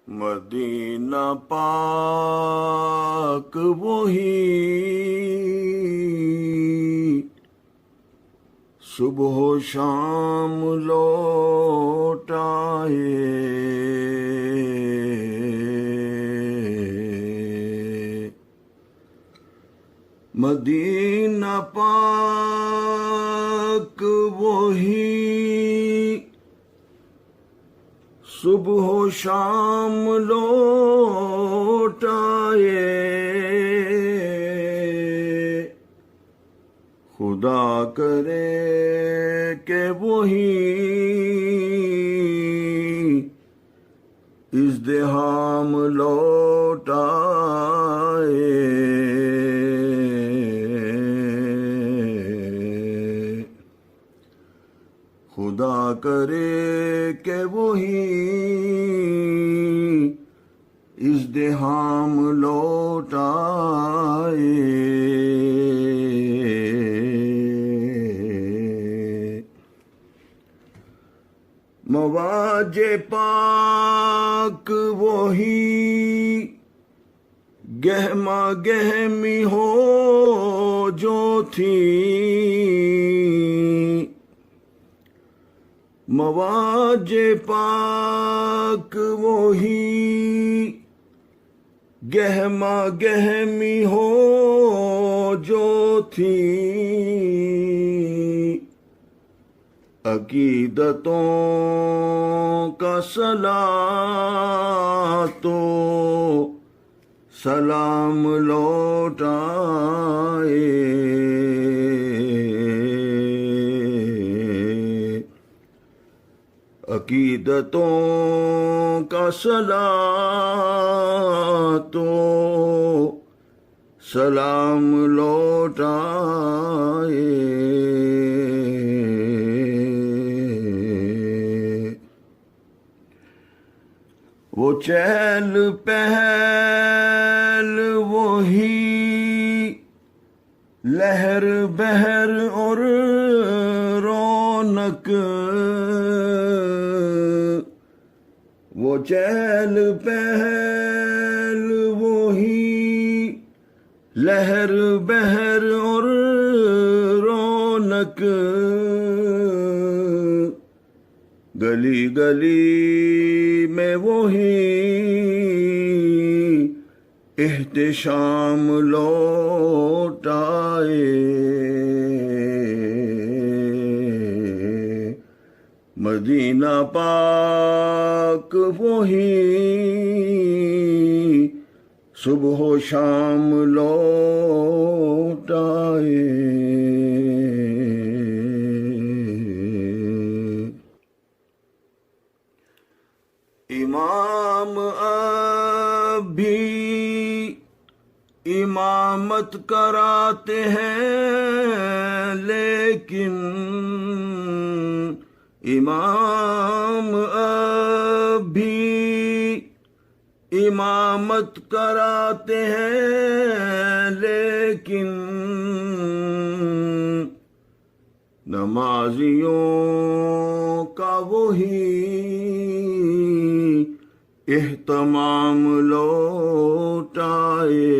مدینہ پاک وہی صبح و شام لوٹ آئے، مدینہ پاک وہی صبح و شام لوٹ آئے، خدا کرے کہ وہی ازدحام لوٹ آئے، خدا کرے کہ وہی ازدحام لوٹ آئے۔ مواج پاک وہی گہما گہمی ہو جو تھی، مواج پاک وہی گہما گہمی ہو جو تھی، عقیدتوں کا صلاۃ و سلام لوٹ آئے، عقیدتوں کا صلاۃ و سلام لوٹ آئے، وہ چہل پہل وہی لہر بہر اور رونق، وہ چہل پہل وہی لہر بہر اور رونق، گلی گلی میں وہی احتشام لوٹ آئے، مدینہ پاک وہی صبح و شام لوٹ آئے۔ امام اب بھی امامت کراتے ہیں، لیکن امام اب بھی امامت کراتے ہیں، لیکن نمازیوں کا وہی اہتمام لوٹ آئے،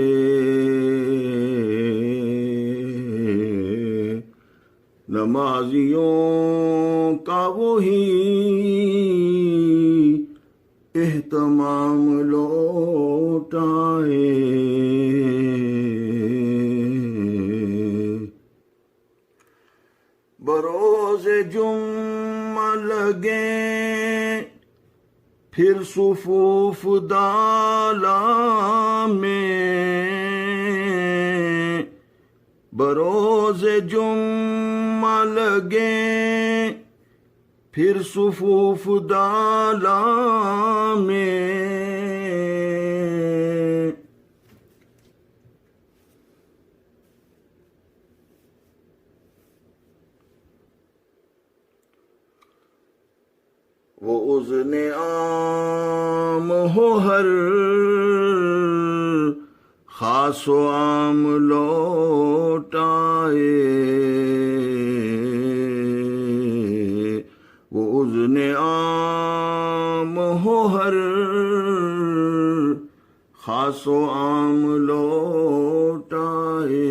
نمازیوں کا وہی اہتمام لوٹ آئے۔ بروز جمعہ لگیں پھر صفوف دالا میں، بروز جمعہ لگیں پھر صفوف دالا میں، وہ اذن عام ہو ہر خاص خاص و عام لوٹائے وہ اذن عام ہو ہر خاص و عام لوٹائے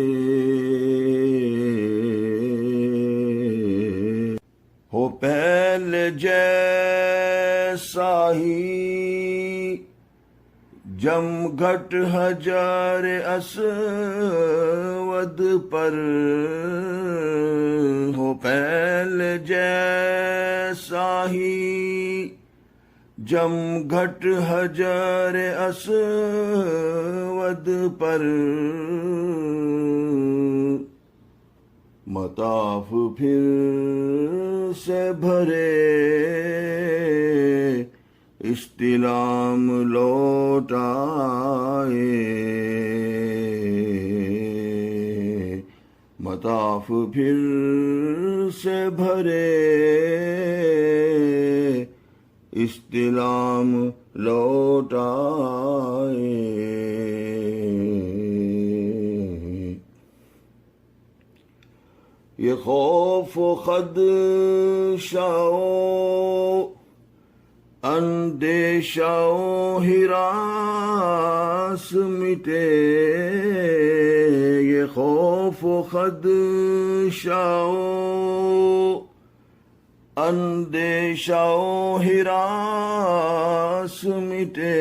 ہو پہلے جیسا ہی جم گھٹ حجر اسود پر ہو پہلے جیسا ہی جم گھٹ حجر اسود پر مطاف پھر سے بھرے استلام لوٹائے مطاف پھر سے بھرے استلام لوٹائے یہ خوف و خدشہ و اندیشہ و ہراس مٹے یہ خوف و خدشہ و اندیشہ و ہراس مٹے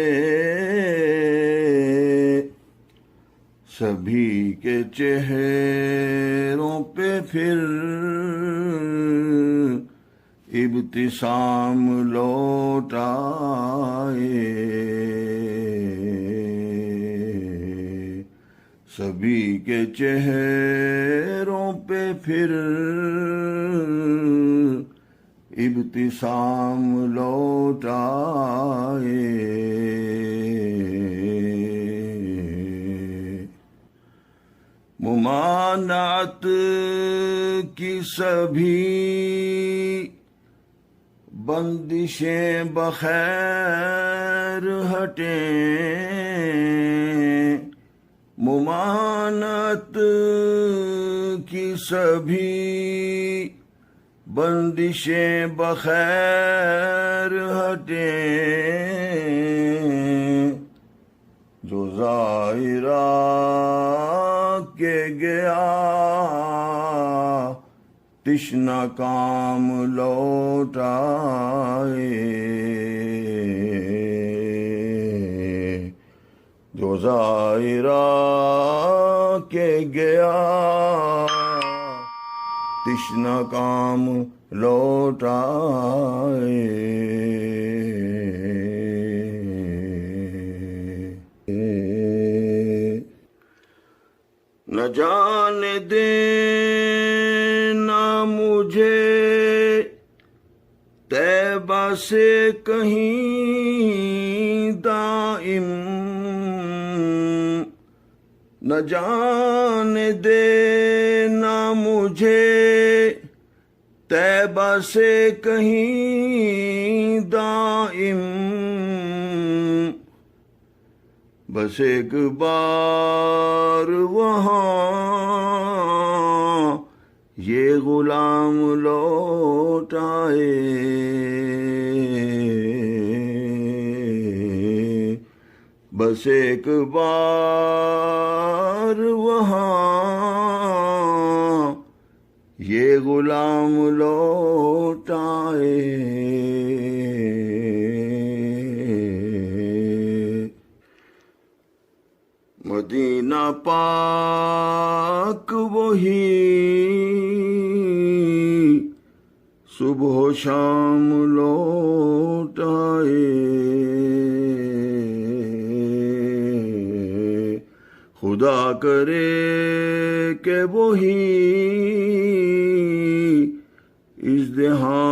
سبھی کے چہروں پہ پھر ابتسام لوٹائے سبھی کے چہروں پہ پھر ابتسام لوٹائے ممانعت کی سبھی بندشیں بخیر ہٹیں ممانعت کی سبھی بندشیں بخیر ہٹیں جو ظاہرہ کے گیا تشنہ کام لوٹائے جو ظاہرہ کے گیا تشنہ کام لوٹائے نہ جانے دینا مجھے طیبہ سے کہیں دائم نہ جانے دینا مجھے طیبہ سے کہیں دائم بس ایک بار وہاں یہ غلام لوٹائے بس ایک بار وہاں یہ غلام لوٹائے مدینہ پاک وہی صبح و شام لوٹائے خدا کرے کہ وہی ازدحام